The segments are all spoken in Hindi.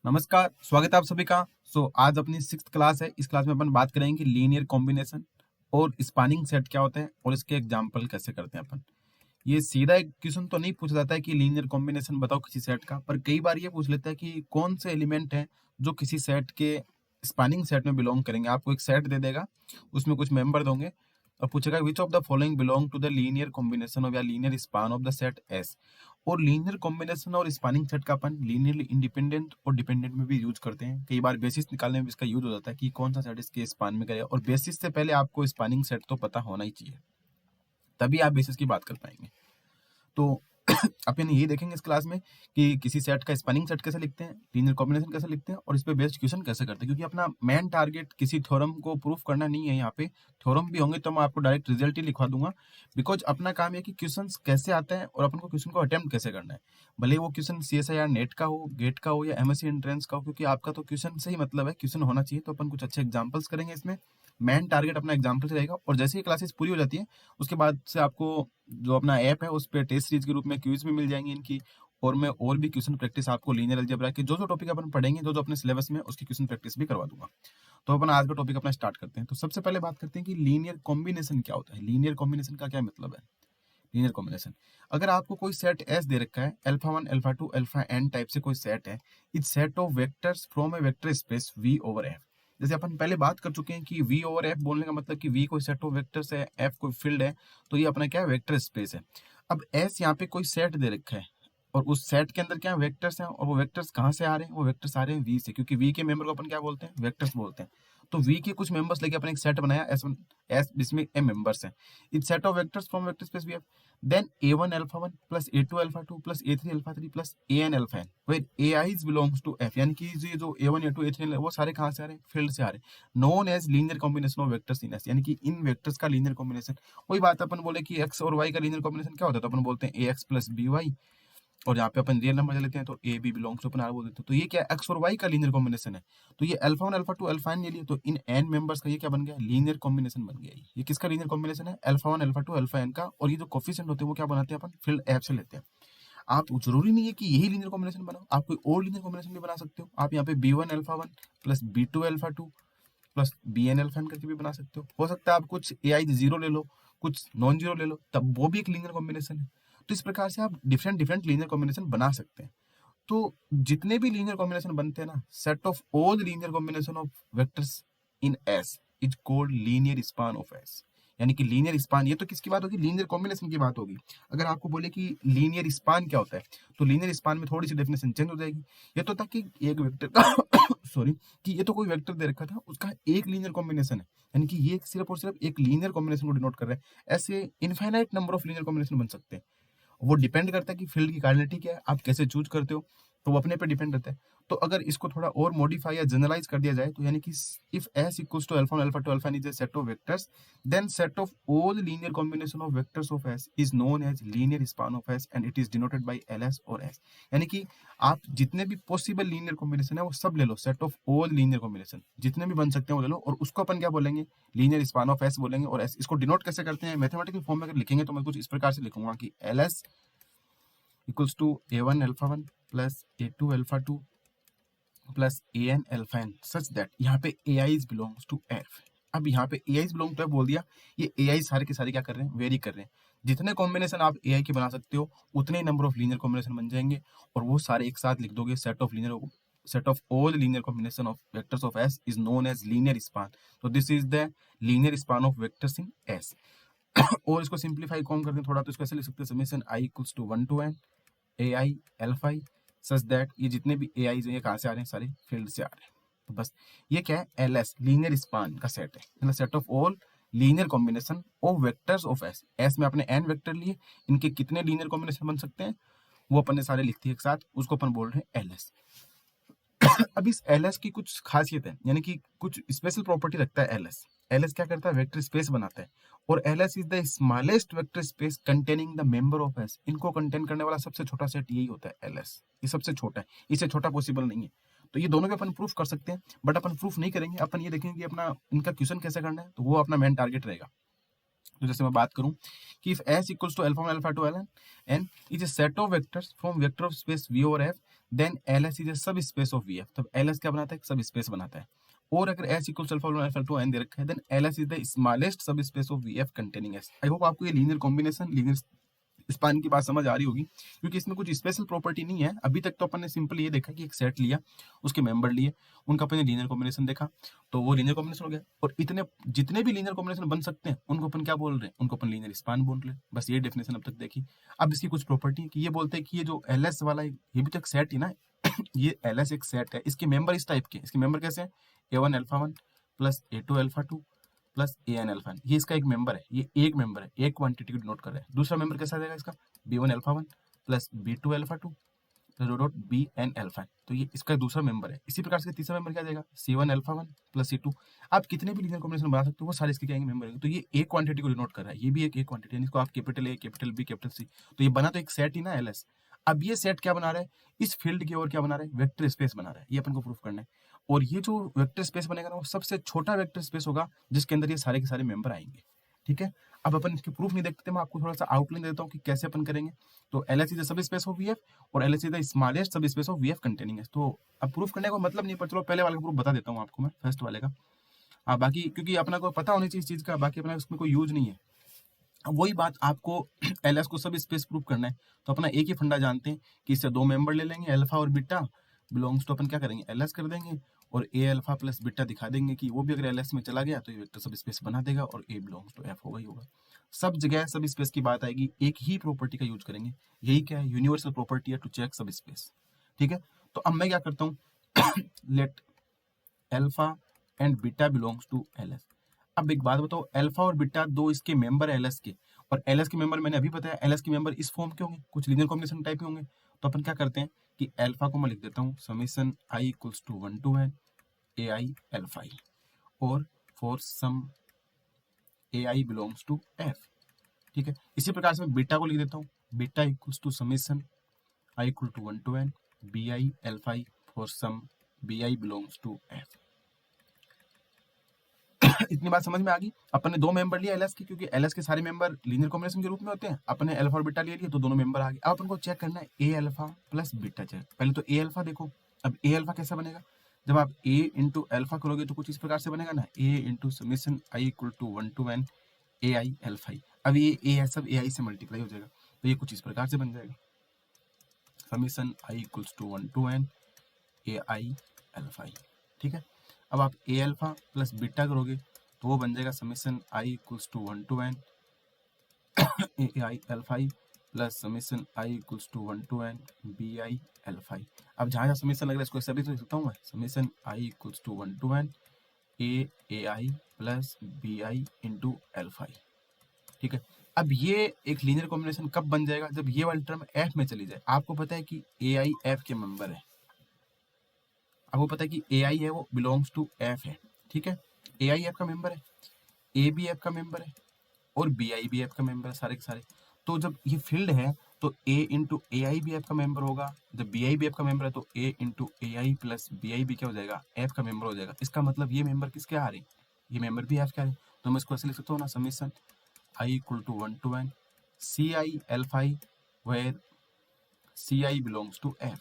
नमस्कार, स्वागत है आप सभी का। आज अपनी 6th क्लास है। इस क्लास में अपन बात करेंगे लीनियर कॉम्बिनेशन और स्पैनिंग सेट क्या होते हैं और इसके एग्जाम्पल कैसे करते हैं अपन। ये सीधा एक क्वेश्चन तो नहीं पूछा जाता है कि लीनियर कॉम्बिनेशन बताओ किसी सेट का, पर कई बार ये पूछ लेता है कि कौन से एलिमेंट हैं जो किसी सेट के स्पैनिंग सेट में बिलोंग करेंगे। आपको एक सेट दे देगा, उसमें कुछ मेंबर होंगे और पूछेगा which of the following belong to the linear combination of या linear span of the set S. और लीनियर कॉम्बिनेशन और स्पैनिंग सेट का अपन लीनियरली इंडिपेंडेंट और डिपेंडेंट में भी यूज करते हैं। कई बार बेसिस निकालने में इसका यूज हो जाता है कि कौन सा सेट इसके स्पान में करेगा, और बेसिस से पहले आपको स्पैनिंग सेट तो पता होना ही चाहिए, तभी आप बेसिस की बात कर पाएंगे। तो अपन यही देखेंगे इस क्लास में कि किसी सेट का स्पैनिंग सेट कैसे लिखते हैं, लीनियर कॉम्बिनेशन कैसे लिखते हैं और इस पे बेस्ड क्वेश्चन कैसे करते हैं। क्योंकि अपना मेन टारगेट किसी थ्योरम को प्रूफ करना नहीं है। यहाँ पे थ्योरम भी होंगे तो मैं आपको डायरेक्ट रिजल्ट ही लिखवा दूंगा, बिकॉज अपना काम है कि क्वेश्चन कैसे आता है और अपन को क्वेश्चन को अटेम्प्ट कैसे करना है। भले वो क्वेश्चन CSIR नेट का हो, गेट का हो या MSc एंट्रेंस का हो, क्योंकि आपका तो क्वेश्चन से ही मतलब है, क्वेश्चन होना चाहिए। तो अपन कुछ अच्छे एग्जाम्पल्स करेंगे इसमें। मेन टारगेट अपना एग्जाम्पल से रहेगा, और जैसे ही क्लासेस पूरी हो जाती है उसके बाद से आपको जो अपना ऐप है उस पर टेस्ट सीरीज के रूप में क्विज भी मिल जाएंगे इनकी। और मैं और भी क्वेश्चन प्रैक्टिस आपको लीनियर अलजेब्रा के जो जो टॉपिक अपन पढ़ेंगे, जो जो अपने सिलेबस में, उसकी क्वेश्चन प्रैक्टिस भी करवा दूंगा। तो अपन आज का टॉपिक अपना स्टार्ट करते हैं। तो सबसे पहले बात करते हैं कि लीनियर कॉम्बिनेशन क्या होता है। लीनियर कॉम्बिनेशन का क्या मतलब है। लीनियर कॉम्बिनेशन, अगर आपको कोई सेट एस दे रखा है, alpha 1 alpha 2 alpha n type से कोई सेट है, it's set of vectors from a vector space V over F। जैसे अपन पहले बात कर चुके हैं कि V ओवर F बोलने का मतलब कि V कोई सेट ऑफ वेक्टर्स है, F कोई फील्ड है, तो ये अपना क्या है, वेक्टर स्पेस है। अब S यहाँ पे कोई सेट दे रखा है और उस सेट के अंदर क्या वेक्टर्स हैं, और वो वेक्टर्स कहाँ से आ रहे हैं, वो वेक्टर्स आ रहे हैं V से, क्योंकि V के मेंबर को अपन क्या बोलते हैं, वेक्टर्स बोलते हैं। तो V के कुछ मेंबर्स लेके अपन एक सेट बनाया S1 S, जिसमें M मेंबर्स हैं। It's set of vectors from vector space V। Then A1 alpha 1 plus A2 alpha 2 plus A3 alpha 3 plus AN alpha n, where AI belongs to F। यानी कि ये जो A1 A2 A3 वो सारे कहाँ से आ रहे हैं, फील्ड से आ रहे हैं। Known as linear combination of vectors in S, यानी कि इन वेक्टर्स का लीनियर कॉम्बिनेशन। वही बात अपन बोले कि एक्स और वाई का लीनियर कॉम्बिनेशन क्या होता है, तो अपन बोलते हैं AX प्लस BY। और यहाँ पे अपन रियल नंबर लेते हैं तो ए बी बिलोंग्स टू अपन आर बोल देते हैं। तो ये क्या एक्स और वाई का लीनियर कॉम्बिनेशन है। तो ये अल्फा 1 अल्फा 2 अल्फा n ये लिए, तो इन n मेंबर्स का ये क्या बन गया, लीनियर कॉम्बिनेशन बन गया। ये किसका लीनियर कॉम्बिनेशन है, अल्फा 1 अल्फा 2 अल्फा n का। और ये जो कोफिशिएंट होते हैं वो क्या बनाते हैं, अपन फील्ड एफ से लेते हैं। आप जरूरी नहीं है कि यही लीनियर कॉम्बिनेशन बनाओ, आप कोई और लीनियर कॉम्बिनेशन भी बना सकते हो। आप यहाँ पे B1 alpha 1 plus B2 alpha 2 plus BN alpha n करके भी बना सकते हो सकता है आप कुछ AI जीरो ले लो, कुछ नॉन जीरो ले लो, तब वो भी एक लीनियर कॉम्बिनेशन है। तो इस प्रकार से आप डिफरेंट डिफरेंट लीनियर कॉम्बिनेशन बना सकते हैं। तो जितने भी लीनियर कॉम्बिनेशन बनते हैं ना, set of all linear combination of vectors in S is called linear span of S. यानी कि लीनियर स्पान, ये तो किसकी बात होगी, लीनियर कॉम्बिनेशन की बात होगी। अगर आपको बोले कि लीनियर स्पान क्या होता है, तो लीनियर स्पान में थोड़ी सी डेफिनेशन चेंज हो जाएगी। ये तो था कि एक वेक्टर का सॉरी, कि ये तो कोई वेक्टर दे रखा था, उसका एक लीनियर कॉम्बिनेशन है, यानी कि ये सिर्फ और सिर्फ एक लीनियर कॉम्बिनेशन को डिनोट कर रहा है। ऐसे infinite number of linear combination बन सकते हैं। वो डिपेंड करता है कि फील्ड की कार्डिनलिटी क्या है, आप कैसे चूज करते हो, तो वो अपने पे डिपेंड रहता है। तो अगर इसको थोड़ा और मॉडिफाई या जनरलाइज कर दिया जाए, तो यानी कि if S equals to alpha 1 alpha 2 alpha n is a set of vectors, then set of all linear combination of vectors of S is known as linear span of S and it is denoted by LS और S। यानी कि आप जितने भी पॉसिबल लीनियर कॉम्बिनेशन है वो सब ले लो, set of all linear combination जितने भी बन सकते हैं वो ले लो, और उसको अपन क्या बोलेंगे, लीनियर स्पान ऑफ एस बोलेंगे। और एस इसको डिनोट कैसे करते हैं, मैथमेटिकल फॉर्म में अगर लिखेंगे तो मैं कुछ इस प्रकार से लिखूंगा कि LS equals to A1 alpha 1 plus A2 alpha 2 plus AN alpha n such that यहाँ पे AIs belongs to F। अब यहाँ पे AIs belong to F बोल दिया, ये AI सारे के सारे क्या कर रहे हैं, वेरी कर रहे हैं। जितने कॉम्बिनेशन आप AI के बना सकते हो उतने ही नंबर ऑफ लीनियर कॉम्बिनेशन बन जाएंगे, और वो सारे एक साथ लिख दोगे। Set of all linear combination of vectors of S is known as linear span. तो this is the linear span of vectors in S। और इसको सिंप्लीफाई कौन करते हैं थोड़ा, तो इसको ऐसे लिख सकते हैं, summation I equals to 1 to n AI alpha i such that ये जितने भी AI जो ये कहाँ से आ रहे हैं, सारे फील्ड से आ रहे हैं। तो बस ये क्या है, LS लीनियर स्पान का सेट है, मतलब set of all linear combination of vectors of S। S में आपने n वेक्टर लिए, इनके कितने लीनियर कॉम्बिनेशन बन सकते हैं वो अपन ने सारे लिख दिए एक साथ, उसको अपन बोल रहे हैं LS। अब इस LS की कुछ खासियत है, यानी कि कुछ स्पेशल प्रॉपर्टी रखता है LS। LS क्या करता है, वेक्टर स्पेस बनाता है, और LS is the smallest vector space containing the member of S। इनको कंटेन करने वाला सबसे छोटा सेट यही होता है LS। ये सबसे छोटा है, इससे छोटा पॉसिबल नहीं है। तो ये दोनों भी अपन प्रूफ कर सकते हैं, बट अपन प्रूफ नहीं करेंगे, अपन ये देखेंगे कि अपना इनका क्वेश्चन कैसे करना है, तो वो अपना मेन टारगेट रहेगा। तो जैसे मैं बात करूं कि if S equals to alpha 1 alpha 2 Ln n is a set of vectors from vector of space V over F, then LS is a सब स्पेस ऑफ VF। तब LS क्या बनाता है? सब स्पेस बनाता है। और अगर S equals alpha 1 alpha 2 n दे रखा है, then LS is the smallest sub space of VF containing S। I hope आपको ये लीनियर कॉम्बिनेशन, लीनियर स्पान की बात समझ आ रही होगी, क्योंकि इसमें कुछ स्पेशल प्रॉपर्टी नहीं है। अभी तक तो अपन ने सिंपल ये देखा कि एक सेट लिया, उसके मेंबर लिए, उनका अपन ने लीनियर कॉम्बिनेशन देखा, तो वो लीनियर कॉम्बिनेशन हो गया। और इतने जितने भी लीनियर कॉम्बिनेशन बन सकते हैं उनको अपन क्या बोल रहे हैं? उनको अपन लीनियर स्पान बोल रहे हैं। बस ये डेफिनेशन अब तक देखी। अब इसकी कुछ प्रॉपर्टी कि ये बोलते हैं कि ये जो LS वाला है, ये भी तो एक सेट ही ना ये LS एक सेट है, इसके मेंबर इस टाइप के, इसके मेंबर कैसे हैं? A1 alpha 1 plus A2 alpha 2 plus AN alpha, ये इसका एक मेंबर है, ये एक मेंबर है, एक क्वांटिटी को डिनोट कर रहा है। दूसरा मेंबर कैसा आ जाएगा इसका? B1 alpha 1 plus B2 alpha 2 plus dot BN alpha, तो ये इसका दूसरा मेंबर है। इसी प्रकार से तीसरा मेंबर क्या आ जाएगा? C1 alpha 1 plus C2। आप कितने भी लीनियर कॉम्बिनेशन बना सकते हो, वो सारे इसके क्या मेंबर है। तो ये एक क्वांटिटी को डिनोट कर रहा है, ये भी एक क्वांटिटी है, इसको आप capital A, capital B, capital C, तो ये बना तो एक सेट ही ना LS। अब ये सेट क्या बना रहा है? इस फील्ड की ओर क्या बना रहा है? वेक्टर स्पेस बना रहा है। ये अपन को प्रूफ करना है। और ये जो वेक्टर स्पेस बनेगा ना, वो सबसे छोटा वेक्टर स्पेस होगा जिसके अंदर ये सारे के सारे मेंबर आएंगे। ठीक है, अब अपन इसके प्रूफ नहीं देखते, मैं आपको थोड़ा सा आउटलाइन देता हूँ कि कैसे अपन करेंगे। तो LS is the sub space of VF और LS is the smallest sub space of VF containing S। तो अब प्रूफ करने का मतलब नहीं, पर चलो पहले वाले का प्रूफ बता देता हूँ आपको मैं, फर्स्ट वाले का। बाकी क्योंकि अपना को पता होनी चाहिए इस चीज का, बाकी अपना उसमें कोई यूज नहीं है। अब वही बात आपको LS को सब स्पेस प्रूफ करना है, तो अपना एक ही फंडा जानते हैं कि इससे दो मेंबर ले लेंगे, अल्फा और बीटा बिलोंग्स टू, अपन क्या करेंगे? LS कर देंगे और A अल्फा प्लस बीटा दिखा देंगे कि वो भी अगर LS में चला गया तो ये वेक्टर सब स्पेस बना देगा और A बिलोंग्स टू F होगा ही होगा। सब जगह सब स्पेस की बात आएगी, एक ही प्रॉपर्टी का यूज करेंगे। यही क्या है? यूनिवर्सल प्रॉपर्टी है टू चेक सब स्पेस। ठीक है, तो अब मैं क्या करता हूँ let alpha and beta belongs to LS। अब एक बात बताओ, अल्फा और बीटा दो इसके मेंबर है LS के, और LS के मेंबर मैंने अभी बताया, LS के मेंबर इस फॉर्म के होंगे, कुछ लीनियर कॉम्बिनेशन टाइप के होंगे। तो अपन क्या करते हैं कि अल्फा को मैं लिख देता हूँ summation I equals to 1 to n AI alpha i, और for some AI belongs to F। ठीक है, इसी प्रकार से मैं बीटा को लिख देता हूँ, beta equals to summation I equal to 1 to n BI alpha i for some BI belongs to F। इतनी बात समझ में आ गई। अपन ने दो मेंबर लिया LS के, क्योंकि LS के सारे मेंबर लीनियर कॉम्बिनेशन के रूप में होते हैं। अपन ने अल्फा और बीटा ले लिया, तो दोनों मेंबर आ गए। अब अपन को चेक करना है A alpha plus beta check. पहले तो A अल्फा देखो। अब A अल्फा कैसा बनेगा? जब आप A इंटू अल्फा करोगे तो कुछ इस प्रकार से बनेगा ना, A into summation I equal to 1 to n AI alpha i। अब ये A है, सब AI से मल्टीप्लाई हो जाएगा, तो ये कुछ इस प्रकार से बन जाएगा summation I equals to 1 to n AI alpha i। ठीक है, अब आप A अल्फा प्लस बीटा करोगे तो वो बन जाएगा summation I equals to 1 to n AI alpha i plus summation I equals to 1 to n BI alpha i। अब जहाँ जहाँ समीशन लग रहा है इसको ऐसे भी तो लिख सकता हूँ मैं, summation I equals to 1 to n AI plus BI into alpha i। ठीक है, अब ये एक लीनियर कॉम्बिनेशन कब बन जाएगा? जब ये वाली टर्म F में चली जाए। आपको पता है कि AI F के मेंबर है, आपको पता है कि AI है वो बिलोंग्स टू F है। ठीक है, AI F का मेंबर है, A भी F का मेंबर है और BI भी F का मेंबर है, सारे के सारे। तो जब ये फील्ड है तो A इंटू AI भी F का मेंबर होगा, जब BI भी F का मेंबर है तो A into AI plus BI भी क्या हो जाएगा? F का मेंबर हो जाएगा। इसका मतलब ये मेंबर किसके आ रहे हैं? ये मेंबर भी F के आ रहे हैं। तो मैं इसको ऐसे लिख सकता हूँ ना, summation I equal to 1 to n CI alpha i where CI belongs to F।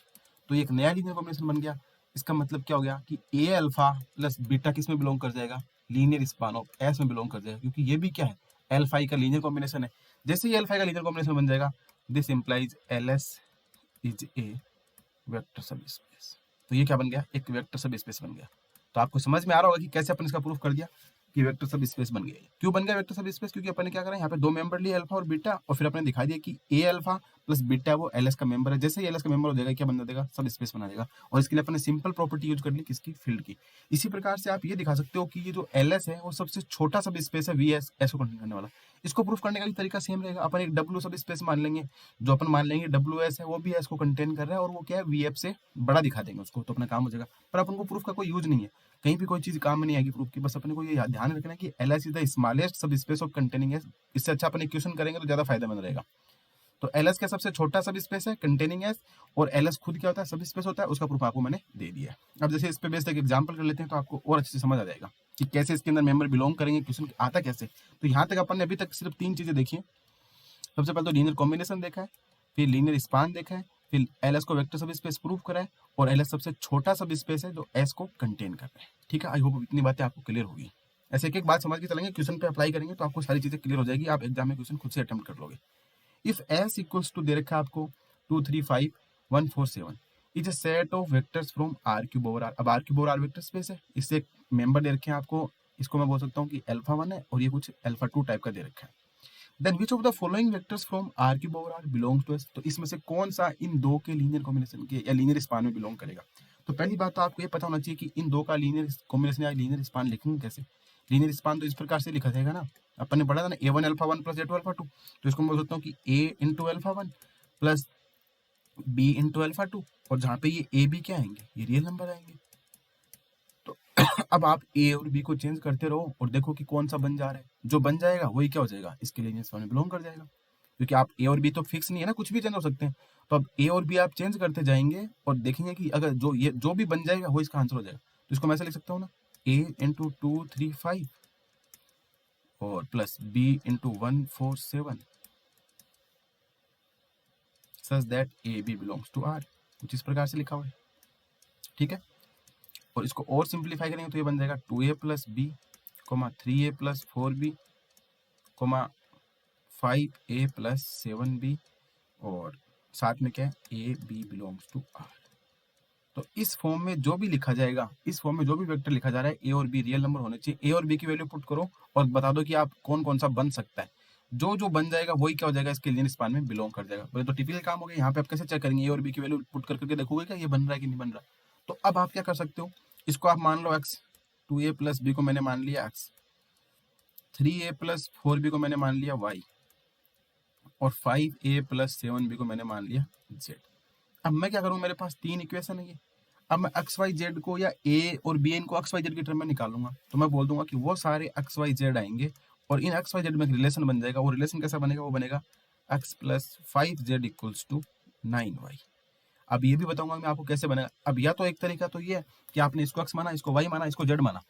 तो ये एक नया लीनियर कॉम्बिनेशन बन गया। इसका मतलब क्या हो गया कि A अल्फा प्लस बीटा किस में बिलोंग कर जाएगा? लीनियर स्पान ऑफ S में बिलोंग कर जाएगा, क्योंकि ये भी क्या है? अल्फा i का लीनियर कॉम्बिनेशन है। जैसे ही अल्फा i का लीनियर कॉम्बिनेशन बन जाएगा, this implies LS is a vector सब स्पेस। तो ये क्या बन गया? एक वेक्टर सब स्पेस बन गया। तो आपको समझ में आ रहा होगा कि कैसे अपन इसका प्रूफ कर दिया कि वेक्टर सब स्पेस बन गया। क्यों बन गया वेक्टर सब स्पेस? क्योंकि अपन ने क्या करा, यहाँ पे दो मेंबर लिए अल्फा और बीटा, और फिर अपने दिखा दिया कि A अल्फा प्लस बीटा वो LS का मेंबर है। जैसे ही LS का मेंबर हो जाएगा क्या बना देगा? सब स्पेस बना देगा। और इसके लिए अपन ने सिंपल प्रॉपर्टी यूज कर ली, किसकी? फील्ड की। इसी प्रकार से आप ये दिखा सकते हो कि ये जो LS है वो सबसे छोटा सब स्पेस है VS S को कंटेन करने वाला। इसको प्रूफ करने का भी तरीका सेम रहेगा। अपन एक W सब स्पेस मान लेंगे, जो अपन मान लेंगे WS है वो भी S को कंटेन कर रहा है, और वो क्या है? VF से बड़ा दिखा देंगे उसको, तो अपना काम हो जाएगा। पर अपन को प्रूफ का कोई यूज नहीं है, कहीं भी कोई चीज काम में नहीं आएगी प्रूफ की। बस अपने को ये ध्यान रखना है कि LS is the smallest sub space of containing S। इससे अच्छा अपन इक्वेशन करेंगे तो ज्यादा फायदेमंद रहेगा। तो LS क्या सबसे छोटा सब स्पेस है कंटेनिंग S, और LS खुद क्या होता है? सब स्पेस होता है। उसका प्रूफ आपको मैंने दे दिया। अब जैसे इस पे बेस्ड एक एग्जांपल कर लेते हैं तो आपको और अच्छे से समझ आ जाएगा। कि कैसे इसके अंदर मेंबर बिलोंग करेंगे, क्वेश्चन आता कैसे। तो यहाँ तक अपन ने अभी तक सिर्फ 3 चीजें देखी हैं। सबसे पहले तो लीनियर कॉम्बिनेशन देखा है, फिर लीनियर स्पान देखा है, फिर एलएस को वेक्टर सब स्पेस प्रूव करा है, और एलएस सबसे छोटा सब स्पेस है जो एस को कंटेन कर रहा है। ठीक है, आई होप इतनी बातें आपको क्लियर होगी। ऐसे एक एक बात समझ के चलेंगे, क्वेश्चन पे अप्लाई करेंगे तो आपको सारी चीजें क्लियर हो जाएगी, आप एग्जाम में क्वेश्चन खुद से अटेम्प्ट कर लोगे। इफ एस इक्वल्स टू दे रखा है आपको 2 3 5 1 4 7 is a set of vectors from R cube over R. अब R cube over R vector space है, इससे एक मेंबर दे रखे हैं आपको, इसको मैं बोल सकता हूँ कि अल्फा 1 है और ये कुछ अल्फा 2 टाइप का दे रखा है। Then which of the following vectors from R cube over R belongs to S. तो इसमें से कौन सा इन दो के लीनियर कॉम्बिनेशन के या लीनियर स्पान में बिलोंग करेगा। तो पहली बात तो आपको ये पता होना चाहिए कि इन दो का लीनियर कॉम्बिनेशन या लीनियर स्पान लिखेंगे कैसे। लीनियर स्पान तो इस प्रकार से लिखा जाएगा ना, अपन ने पढ़ा था ना, a1 alpha 1 plus a2 alpha 2। तो इसको मैं बोल सकता हूँ कि a into alpha 1 plus b into alpha 2, और जहाँ पे ये a b क्या आएंगे, ये रियल नंबर आएंगे। तो अब आप a और b को चेंज करते रहो और देखो कि कौन सा बन जा रहा है, जो बन जाएगा वही क्या हो जाएगा, इसके लीनियर स्पान में बिलोंग कर जाएगा। क्योंकि आप ए और बी तो फिक्स नहीं है ना, कुछ भी चेंज हो सकते हैं। तो अब ए और बी आप चेंज करते जाएंगे और देखेंगे कि अगर जो भी बन जाएगा वो इसका आंसर हो जाएगा। तो इसको मैं ऐसे लिख सकता हूँ ना, a इंटू 2 3 5 और plus b into 1 4 7 such that A B belongs to R. कुछ इस प्रकार से लिखा हुआ है। ठीक है, और इसको और सिंप्लीफाई करेंगे तो ये बन जाएगा 2a plus B comma 3a plus 4b comma 5a plus 7b, और साथ में क्या है, A B belongs to R. तो इस फॉर्म में जो भी लिखा जाएगा, इस फॉर्म में जो भी वेक्टर लिखा जा रहा है, ए और बी रियल नंबर होने चाहिए। ए और बी की वैल्यू पुट करो और बता दो कि आप कौन कौन सा बन सकता है। जो जो बन जाएगा वही क्या हो जाएगा, इसके लीनियर स्पान में बिलोंग कर जाएगा। बोले तो टिपिकल काम हो गया। यहाँ पे आप कैसे चेक करेंगे, ए और बी की वैल्यू पुट करके देखोगे क्या ये बन रहा है कि नहीं बन रहा। तो अब आप क्या कर सकते हो, इसको आप मान लो एक्स, 2a प्लस बी को मैंने मान लिया एक्स, 3a प्लस 4b को मैंने मान लिया वाई, और 5a प्लस 7b को मैंने मान लिया जेड। अब मैं क्या करूँ, मेरे पास 3 इक्वेशन है ये। अब मैं एक्स वाई जेड को या ए और बी इनको एक्स वाई जेड की टर्म में निकालूंगा। तो मैं बोल दूंगा कि वो सारे एक्स वाई जेड आएंगे और इन एक्स वाई जेड में एक रिलेशन बन जाएगा। वो रिलेशन कैसा बनेगा, वो बनेगा x plus 5z equals to 9y। अब ये भी बताऊंगा मैं आपको कैसे बनेगा। अब या तो एक तरीका तो ये है कि आपने इसको एक्स माना, इसको वाई माना, इसको जेड माना,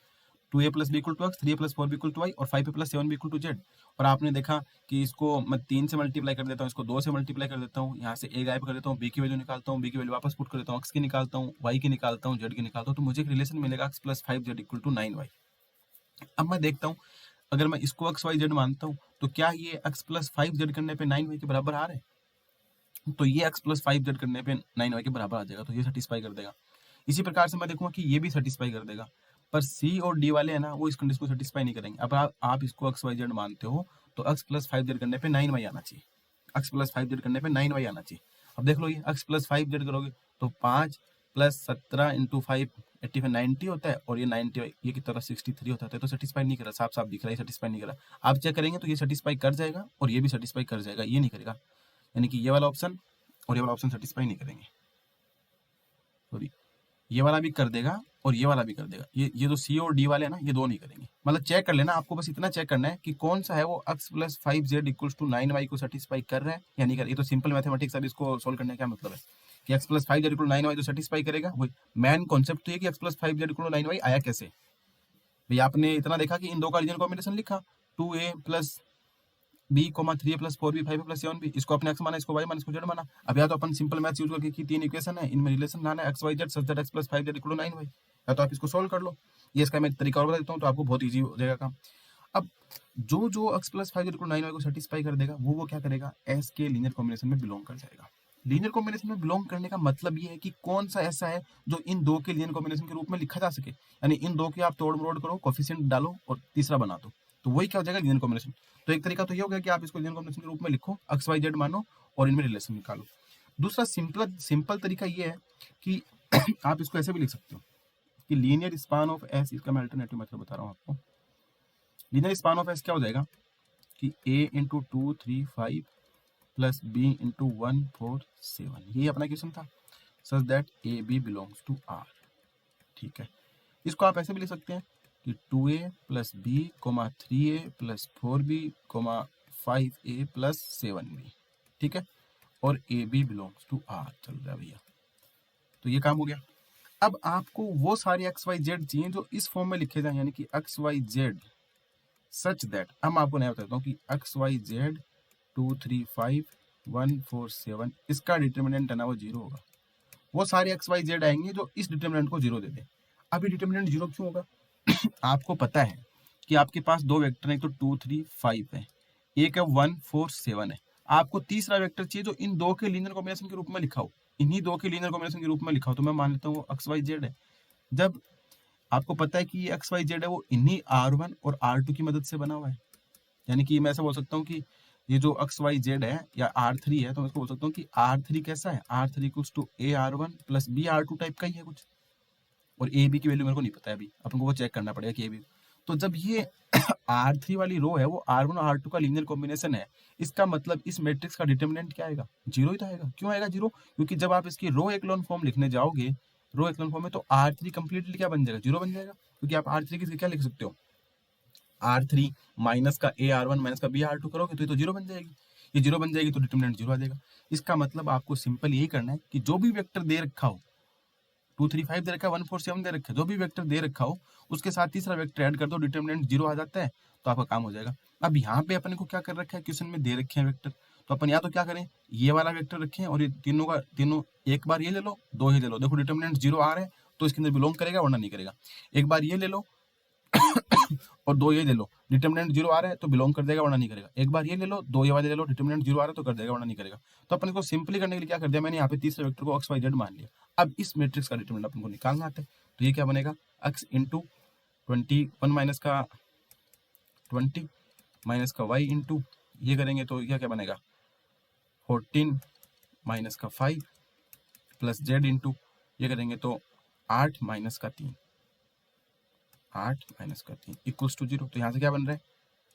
2a plus B equal to X, 3a plus 4b equal to Y और 5a plus 7b equal to Z. और आपने देखा कि इसको मैं 3 से मल्टीप्लाई कर देता हूँ, इसको 2 से मल्टीप्लाई कर देता हूँ, यहाँ से a गायब कर देता हूँ, b की वैल्यू निकालता हूँ, b की वैल्यू वापस पुट कर देता हूँ, x की निकालता हूँ, y की निकालता हूँ, z की निकालता हूँ, तो मुझे एक रिलेशन मिलेगा x plus 5z equal to 9y। अब मैं देखता हूँ अगर मैं इसको एक्स वाई जेड मानता हूँ तो क्या ये x प्लस 5z करने पे 9y के बराबर आ रहा है। तो ये x प्लस 5z करने पे 9y के बराबर आ जाएगा, तो ये सेटिस्फाई कर देगा। इसी प्रकार से मैं देखूंगा कि ये भी सेटिस्फाई कर देगा। पर सी और डी वाले है ना, वो इस कंडीशन को सेटिस्फाई नहीं करेंगे। अब आप इसको एक्स वाई जेड मानते हो तो एक्स प्लस 5z करने पे 9y आना चाहिए, एक्स प्लस 5z करने पे 9y आना चाहिए। अब देख लो ये एक्स प्लस 5z करोगे तो 5 प्लस 17 इंटू 5 85 90 होता है, और ये 90 ये की तरह 63 होता है। तो सेटिस्फाई नहीं कर रहा, साफ साफ दिख रहा है सेटिस्फाई नहीं कर रहा। आप चेक करेंगे तो ये सेटिस्फाई कर जाएगा और ये भी सेटिस्फाई कर जाएगा, ये नहीं करेगा। यानी कि ये वाला ऑप्शन और ये वाला ऑप्शन सेटिस्फाई नहीं करेंगे। सॉरी, ये वाला भी कर देगा और ये वाला भी कर देगा। ये जो सी और डी वाले हैं ना, ये दो नहीं करेंगे। मतलब चेक कर लेना, आपको बस इतना चेक करना है कि कौन सा है वो x plus 5z equals to 9y को सेटिस्फाई कर रहा है या नहीं कर रहा। ये तो सिंपल मैथमेटिक्स। अब इसको सोल्व करने का क्या मतलब है कि x plus 5z equal 9y तो सेटिस्फाई करेगा। वही मेन कॉन्सेप्ट तो ये कि x plus 5z equal 9y आया कैसे। भैया आपने इतना देखा कि इन दो का रीजन कॉम्बिनेशन लिखा 2a plus B comma 3a plus 4b 5a plus 7b, इसको अपने एक्स माना, इसको वाई माना, इसको जेड माना। अब या तो अपन सिंपल मैथ्स यूज करके कि 3 इक्वेशन है, इनमें रिलेशन लाना है X Y Z such that X plus 5z equal to 9y, या तो आप इसको सोल्व कर लो। ये इसका मैं एक तरीका और बता देता हूँ तो आपको बहुत ईजी हो जाएगा काम। अब जो X plus 5z equal 9y को सेटिस्फाई कर देगा वो क्या करेगा, एस के लीनियर कॉम्बिनेशन में बिलोंग कर जाएगा। लीनियर कॉम्बिनेशन में बिलोंग करने का मतलब ये है कि कौन सा ऐसा है जो इन दो के लीनियर कॉम्बिनेशन के रूप में लिखा जा सके। यानी इन दो की आप तोड़ मरोड़ करो, कोफिशिएंट डालो और तीसरा बना दो, तो वही क्या हो जाएगा, लीनियर कॉम्बिनेशन। तो एक तरीका तो ये हो गया कि आप इसको लीनियर कॉम्बिनेशन के रूप में लिखो, एक्स वाई जेड मानो और इनमें रिलेशन निकालो। दूसरा सिंपल तरीका ये है कि आप इसको ऐसे भी लिख सकते हो कि लीनियर स्पान ऑफ एस, इसका मैं अल्टरनेटिव मेथड बता रहा हूँ आपको। लीनियर स्पान ऑफ एस क्या हो जाएगा कि a into 2 3 5 plus b into 1 4 7, ये अपना क्वेश्चन था, such that A B belongs to R. ठीक है, इसको आप ऐसे भी लिख सकते हैं कि 2a plus B comma 3a plus 4b comma 5a plus 7b। ठीक है, और A B belongs to R चल रहा है भैया। तो ये काम हो गया। अब आपको वो सारे एक्स वाई जेड चाहिए जो इस फॉर्म में लिखे जाए, यानी कि X Y Z such that, अब मैं आपको नया बताता हूँ कि एक्स वाई जेड 2 3 5 1 4 7 इसका डिटर्मिनेंट है ना वो 0 होगा। वो सारे एक्स वाई जेड आएंगे जो इस डिटर्मिनेंट को 0 दे दे। अब ये डिटर्मिनेंट 0 क्यों होगा? आपको पता है कि आपके पास दो वेक्टर हैं, तो 2 3 5 है, एक है 1 4 7 है। आपको तीसरा वेक्टर चाहिए जो इन दो के लीनियर कॉम्बिनेशन के रूप में लिखा हो, इन्हीं दो के लीनियर कॉम्बिनेशन के रूप में लिखा हो, तो मैं मान लेता हूँ वो एक्स वाई जेड है। जब आपको पता है कि ये एक्स वाई जेड है वो इन्हीं R1 और R2 की मदद से बना हुआ है, यानी कि मैं ऐसा बोल सकता हूँ कि ये जो एक्स वाई जेड है या R3 है, तो मैं इसको बोल सकता हूँ कि R3 कैसा है, R3 equals to A R1 plus B R2 type का ही है कुछ, और ए बी की वैल्यू मेरे को नहीं पता है, अभी अपन को वो चेक करना पड़ेगा कि ए बी। तो जब ये R3 वाली रो है वो R1 और R2 का लीनियर कॉम्बिनेशन है, इसका मतलब इस मैट्रिक्स का डिटर्मिनेंट क्या आएगा? 0 ही तो आएगा। क्यों आएगा 0? क्योंकि जब आप इसकी रो एक्लोन फॉर्म लिखने जाओगे, रो एक्लोन फॉर्म में, तो R3 कंप्लीटली क्या बन जाएगा? 0 बन जाएगा। क्योंकि आप R3 की क्या लिख सकते हो? R3 माइनस का A R1 माइनस का B R2 करोगे तो ये तो 0 बन जाएगी। ये 0 बन जाएगी तो डिटर्मिनेंट 0 आ जाएगा। इसका मतलब आपको सिंपल यही करना है कि जो भी वेक्टर दे रखा हो, 2 3 5 दे रखा है, 1 4 7 दे रखा है, जो भी वेक्टर दे रखा हो उसके साथ तीसरा वेक्टर ऐड कर दो, डिटर्मिनेंट 0 आ जाता है, तो आपका काम हो जाएगा। अब यहाँ पे अपन को क्या कर रखा है, क्वेश्चन में दे रखे हैं वेक्टर, तो अपन या तो क्या करें, ये वाला वेक्टर रखें और ये तीनों का तीनों, एक बार ये ले लो, दो ये ले लो। देखो डिटर्मिनेंट 0 आ रहा है तो इसके अंदर बिलोंग करेगा वरना नहीं करेगा। एक बार ये ले लो और दो ये ले लो, डिटर्मिनेंट 0 आ रहा है तो बिलोंग कर देगा वरना नहीं करेगा। एक बार ये ले लो, दो ये वाले ले लो, डिटर्मिनेंट 0 आ रहा है तो कर देगा वरना नहीं करेगा। तो अपन इसको सिंपली करने के लिए क्या कर दिया, मैंने यहाँ पे तीसरे वेक्टर को एक्स वाई जेड मान लिया। अब इस मैट्रिक्स का डिटर्मिनेंट अपन को निकालना आता है, तो ये क्या बनेगा, एक्स इंटू 21 माइनस का 20 माइनस का वाई इंटू, ये करेंगे तो क्या क्या बनेगा, 14 माइनस का 5 प्लस जेड इंटू, ये करेंगे तो 8 माइनस का 3, 8 माइनस का 3 इक्वल्स टू 0। तो यहाँ से क्या बन रहा है,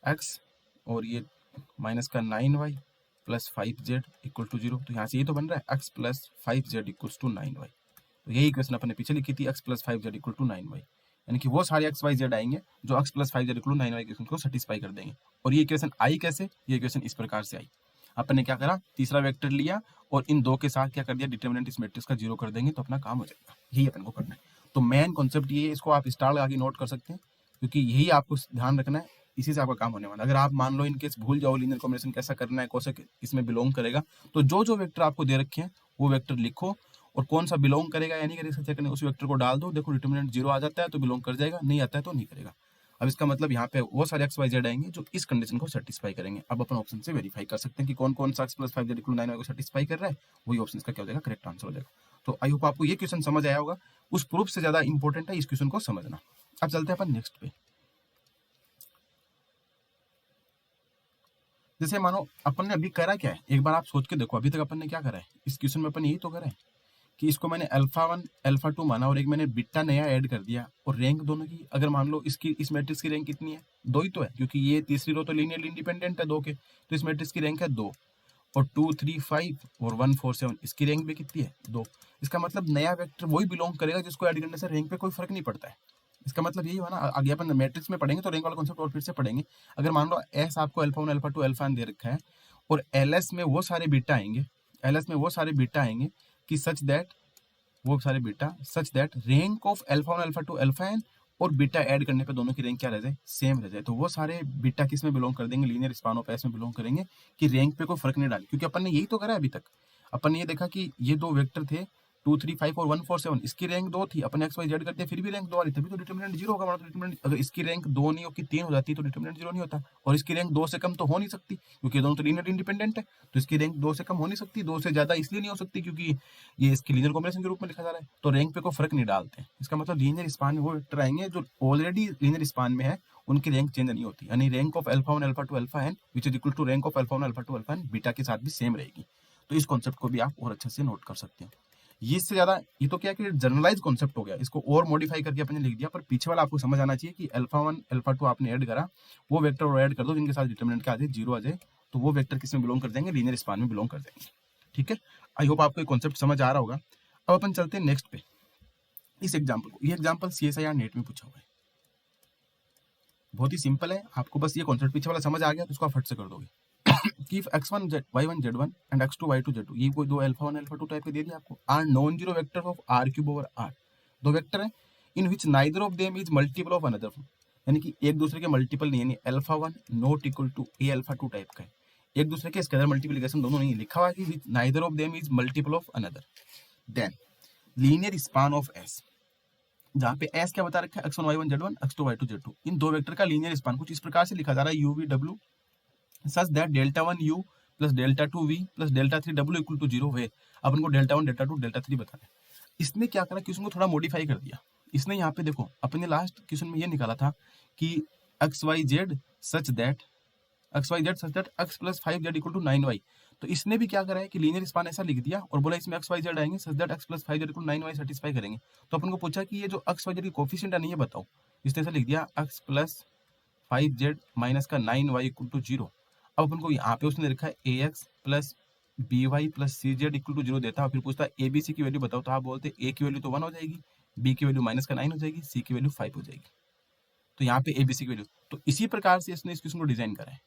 एक्स और ये माइनस का 9y plus 5z equal to 0। तो यहाँ से ये तो बन रहा है x plus 5z equals to 9y। तो यही इक्वेशन अपन ने पीछे लिखी थी, x plus 5z equal to 9y, यानी कि वो सारे एक्स वाई जेड आएंगे जो X plus 5z equal to 9y equation को सेटिस्फाई कर देंगे। और ये इक्वेशन आई कैसे, ये इक्वेशन इस प्रकार से आई, अपन ने क्या करा, तीसरा वेक्टर लिया और इन दो के साथ क्या कर दिया, डिटर्मिनेंट इस मैट्रिक्स का 0 कर देंगे तो अपना काम हो जाएगा। यही अपन को करना है। तो मेन कॉन्सेप्ट ये है, इसको आप स्टार लगा के नोट कर सकते हैं, क्योंकि यही आपको ध्यान रखना है, इसी से आपका काम होने वाला है। अगर आप मान लो इनकेस भूल जाओ लीनियर कॉम्बिनेशन कैसा करना है, कौन सा इसमें बिलोंग करेगा, तो जो जो वेक्टर आपको दे रखे हैं वो वेक्टर लिखो और कौन सा बिलोंग करेगा या नहीं करेगा चेक करने, उस वेक्टर को डाल दो। देखो डिटर्मिनेंट 0 आ जाता है तो बिलोंग कर जाएगा, नहीं आता है तो नहीं करेगा। अब इसका मतलब यहाँ पे वो सारे एक्स वाई जेड आएंगे जो इस कंडीशन को सेटिस्फाई करेंगे। अब अपन ऑप्शन से वेरीफाई कर सकते हैं कि कौन कौन सा x plus 5z equal 9y को सेटिस्फाई कर रहा है, वही ऑप्शन का क्या हो जाएगा, करेक्ट आंसर हो जाएगा। तो आई होप आपको ये क्वेश्चन समझ आया होगा। उस प्रूफ से ज्यादा इंपॉर्टेंट है इस क्वेश्चन को समझना। अब चलते हैं अपन नेक्स्ट पे। जैसे मानो अपन ने अभी करा क्या है, एक बार आप सोच के देखो, अभी तक अपन ने क्या करा है इस क्वेश्चन में, अपन यही तो करा है कि इसको मैंने अल्फा 1 अल्फा 2 माना और एक मैंने बीटा नया ऐड कर दिया, और रैंक दोनों की अगर मान लो इसकी इस मैट्रिक्स की रैंक कितनी है, 2 ही तो है, क्योंकि ये तीसरी रो तो लीनियरली इंडिपेंडेंट है 2 के, तो इस मैट्रिक्स की रैंक है 2। और 2 3 5 और 1 4 7 इसकी रैंक भी कितनी है, 2। इसका मतलब नया वेक्टर वही बिलोंग करेगा जिसको ऐड करने से रैंक पे कोई फर्क नहीं पड़ता है। इसका मतलब यही हुआ ना, आगे अपन मैट्रिक्स में पढ़ेंगे तो रैंक वाला कॉन्सेप्ट और फिर से पढ़ेंगे। अगर मान लो एस आपको अल्फा 1 अल्फा 2 अल्फा दे रखा है और एलएस में वो सारे बीटा आएंगे, एलएस में वो सारे बीटा आएंगे कि सच दैट, वो सारे beta such that rank of alpha 1 alpha 2 alpha N और बीटा ऐड करने पे दोनों की रैंक क्या रह जाए, सेम रह जाए। तो वो सारे बीटा किस में बिलोंग कर देंगे, लीनियर स्पान ऑफ एस में बिलोंग करेंगे, कि रैंक पे कोई फर्क नहीं डाले। क्योंकि अपन ने यही तो करा है अभी तक, अपन ने ये देखा कि ये दो वेक्टर थे 2 3 5 और 1 4 7, इसकी रैंक 2 थी, अपन एक्स वाई जेड करते फिर भी रैंक 2 आ रही, तभी तो डिटर्मिनेंट 0 होगा। मतलब डिटर्मिनेंट अगर इसकी रैंक 2 नहीं होगी 3 हो जाती तो डिटर्मिनेंट 0 नहीं होता, और इसकी रैंक 2 से कम तो हो नहीं सकती क्योंकि दोनों तो लीनियर इंडिपेंडेंट है, तो इसकी रैंक 2 से कम हो नहीं सकती, 2 से ज्यादा इसलिए नहीं हो सकती क्योंकि ये इसकी लीनियर कॉम्बिनेशन के रूप में लिखा जा रहा है, तो रैंक पे कोई फर्क नहीं डालते हैं। इसका मतलब लीनियर स्पान में वो वेक्टर आएंगे जो ऑलरेडी लीनियर स्पान में है, उनकी रैंक चेंज नहीं होती, यानी rank of alpha 1 alpha 2 alpha N which is equal to rank of alpha 1 alpha 2 alpha N beta के साथ भी सेम रहेगी। तो इस कॉन्सेप्ट को भी आप और अच्छे से नोट कर सकते हैं। ये इससे ज्यादा, ये तो क्या कि जनरलाइज कॉन्सेप्ट हो गया, इसको और मॉडिफाई करके अपने लिख दिया, पर पीछे वाला आपको समझ आना चाहिए कि अल्फा 1 अल्फा 2 आपने ऐड करा, वो वेक्टर और ऐड कर दो जिनके साथ डिटर्मिनेंट क्या आ जाए, 0 आ जाए, तो वो वेक्टर किस में बिलोंग कर जाएंगे, लीनियर स्पान में बिलोंग कर जाएंगे। ठीक है, आई होप आपको ये कॉन्सेप्ट समझ आ रहा होगा। अब अपन चलते हैं नेक्स्ट पे, इस एग्जाम्पल को। ये एग्जाम्पल CSIR नेट में पूछा हुआ है, बहुत ही सिंपल है, आपको बस ये कॉन्सेप्ट पीछे वाला समझ आ गया तो उसको आप फट से कर दोगे कि x1 y1 z1 and x2 y2 z2, ये कोई दो अल्फा 1 अल्फा 2 टाइप के दे दिया आपको, are non zero vector of r cube over r, दो वेक्टर हैं in which neither of them is multiple of another, यानी कि एक दूसरे के मल्टीपल नहीं, यानी alpha 1 not equal to a alpha 2 type का है, एक दूसरे के स्केलर मल्टीप्लिकेशन दोनों नहीं लिखा हुआ है कि neither of them is multiple of another. Then linear span of S, जहाँ पे एस क्या बता रखा है, x1 y1 z1 x2 y2 z2, इन दो वेक्टर का लीनियर स्पान कुछ इस प्रकार से लिखा जा रहा है U V W such that delta 1 u plus delta 2 v plus delta 3 w equal to 0 है। अपन को डेल्टा 1 डेल्टा 2 डेल्टा 3 बताना है। इसने क्या करा, क्वेश्चन को थोड़ा मॉडिफाई कर दिया। इसने यहाँ पे देखो अपने लास्ट क्वेश्चन में ये निकाला था कि X Y Z such that x plus 5z equal to 9y, तो इसने भी क्या करा है कि लीनियर स्पान ऐसा लिख दिया और बोला इसमें एक्स वाई जेड आएंगे such that x plus 5z equal to 9y satisfy करेंगे। तो अपन को पूछा कि ये जो एक्स वाई जेड की कोफिशिएंट है नहीं है बताओ, इसने ऐसा लिख दिया x प्लस 5z माइनस का 9y इक्वल टू 0। अब अपन को यहाँ पे उसने लिखा है a x plus b y plus c z equal to 0 देता है, फिर पूछता है ए बी सी की वैल्यू बताओ, तो आप बोलते हैं ए की वैल्यू तो 1 हो जाएगी, बी की वैल्यू माइनस का 9 हो जाएगी, सी की वैल्यू 5 हो जाएगी। तो यहाँ पे ए बी सी की वैल्यू, तो इसी प्रकार से इसने इस क्वेश्चन को डिजाइन करा है।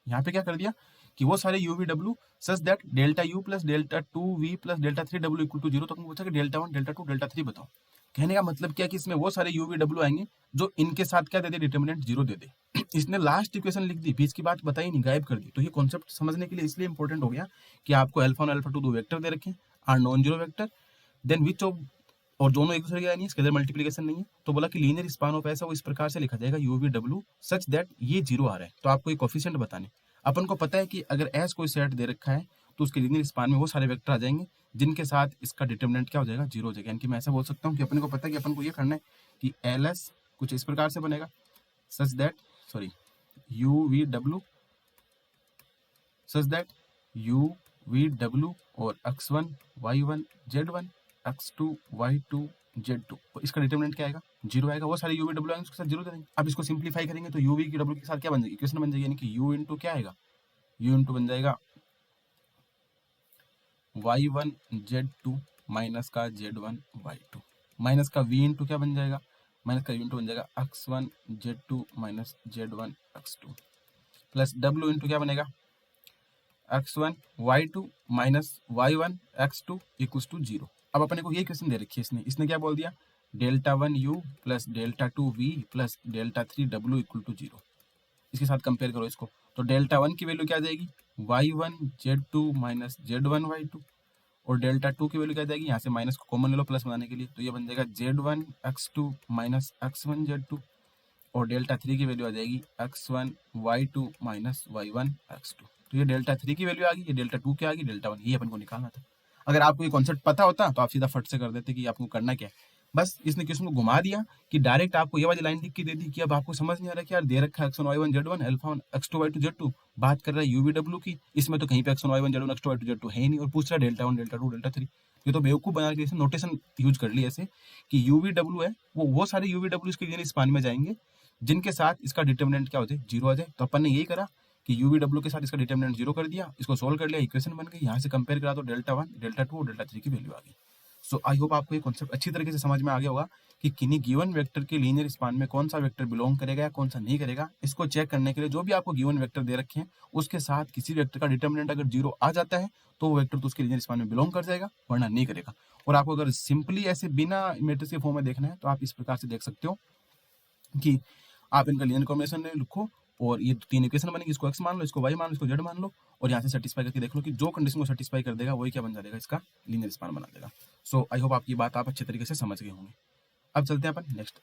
यहाँ पे क्या कर दिया कि वो सारे U V W such that delta U plus delta 2 V plus delta 3 W equal to 0, तो पूछा कि डेल्टा 1 डेल्टा 2 डेल्टा 3 बताओ। कहने का मतलब क्या कि इसमें वो सारे यू वी डब्ल्यू आएंगे जो इनके साथ क्या दे दे, डिटर्मिनेंट 0 दे दे। इसने लास्ट इक्वेशन लिख दी, बीच की बात बताई नहीं, गायब कर दी। तो ये कॉन्सेप्ट समझने के लिए इसलिए इंपॉर्टेंट हो गया कि आपको अल्फा 1 अल्फा 2 दो वेक्टर दे रखे are non zero vector, then which of, और दोनों एक दूसरे के नहीं है, स्केलर मल्टीप्लिकेशन नहीं है, तो बोला कि लीनियर स्पान ऑफ ऐसा वो इस प्रकार से लिखा जाएगा you V W such that ये 0 आ रहा है। तो आपको एक कोफिशिएंट बताने, अपन को पता है कि अगर एस कोई सेट दे रखा है तो उसके लीनियर स्पान में वो सारे वेक्टर आ जाएंगे जिनके साथ इसका डिटर्मिनेंट क्या हो जाएगा, 0 हो जाएगा। यानी कि मैं ऐसा बोल सकता हूँ कि अपन को पता है कि अपन को ये करना है कि एल एस कुछ इस प्रकार से बनेगा such that you V W और x1 y1 z1 x2 y2 z2, तो इसका डिटरमिनेंट क्या आएगा, 0 आएगा। वो सारे यूवी डब्ल्यू आएंगे उसके साथ 0 दे देंगे। अब इसको सिंप्लीफाई करेंगे तो यूवी की डब्ल्यू के साथ क्या बन जाएगी, इक्वेशन बन जाएगी, यानी कि u इंटू क्या आएगा, u इंटू बन जाएगा y1 z2 माइनस का z1 y2 माइनस का v इंटू क्या बन जाएगा, माइनस का u इंटू बन जाएगा x1 z2 minus z1 x2 plus w into क्या बनेगा x1 y2 minus y1 x2 equals to 0। अब अपने को ये क्वेश्चन दे रखी है, इसने क्या बोल दिया, delta 1 u plus delta 2 v plus delta 3 w equal to 0। इसके साथ कंपेयर करो इसको, तो डेल्टा 1 की वैल्यू क्या आ जाएगी, y1 z2 minus z1 y2, और डेल्टा 2 की वैल्यू क्या आ जाएगी, यहाँ से माइनस को कॉमन ले लो प्लस बनाने के लिए, तो ये बन जाएगा z1 x2 minus x1 z2, और डेल्टा 3 की वैल्यू आ जाएगी x1 y2 minus y1 x2। तो ये डेल्टा 3 की वैल्यू आ गई, ये डेल्टा 2 क्या आ गई, डेल्टा 1, ये अपन को निकालना था। अगर आपको ये कॉन्सेप्ट पता होता तो आप सीधा फट से कर देते कि आपको करना क्या है। बस इसने क्वेश्चन को घुमा दिया कि डायरेक्ट आपको ये वाली लाइन लिख के दे दी कि अब आपको समझ नहीं आ रहा कि यार दे रखा है x1 y1 z1 alpha 1 x2 y2 z2, बात कर रहा है यूवी डब्ल्यू की, इसमें तो कहीं पे x1 y1 z1 x2 y2 z2 है ही नहीं, और पूछ रहा है डेल्टा 1 डेल्टा 2 डेल्टा 3। ये तो बेवकूफ बना के नोटेशन यूज कर ली ऐसे कि यूवी डब्ल्यू है वो सारे यूवी डब्ल्यू इसके लिए स्पान में जाएंगे जिनके साथ इसका डिटर्मिनेंट क्या हो जाए, 0 आ जाए। तो अपन ने यही करा कि यूवी डब्ल्यू के साथ इसका डिटर्मिनेंट 0 कर दिया, इसको सोल्व कर लिया, इक्वेशन बन गई, यहाँ से कंपेयर करा तो डेल्टा 1 डेल्टा 2 और डेल्टा 3 की वैल्यू आ गई। सो आई होप आपको ये कॉन्सेप्ट अच्छी तरीके से समझ में आ गया होगा कि किन्हीं गिवन वेक्टर के लीनियर स्पान में कौन सा वेक्टर बिलोंग करेगा या कौन सा नहीं करेगा। इसको चेक करने के लिए जो भी आपको गिवन वेक्टर दे रखे हैं उसके साथ किसी वेक्टर का डिटर्मिनेंट अगर 0 आ जाता है तो वो वेक्टर तो उसके लीनियर स्पान में बिलोंग कर जाएगा, वरना नहीं करेगा। और आपको अगर सिंपली ऐसे बिना मैट्रिक्स के फॉर्म में देखना है तो आप इस प्रकार से देख सकते हो कि आप इनका लीनियर कॉम्बिनेशन लिखो और ये 3 इक्वेशन बनेगी, इसको x मान लो, इसको y मान लो, इसको z मान लो, और यहाँ से सेटिस्फाई करके देख लो कि जो कंडीशन को सेटिस्फाई कर देगा वही क्या बन जाएगा, इसका लीनियर स्पान बना देगा। सो आई होप आपकी बात आप अच्छे तरीके से समझ गए होंगे। अब चलते हैं अपन नेक्स्ट।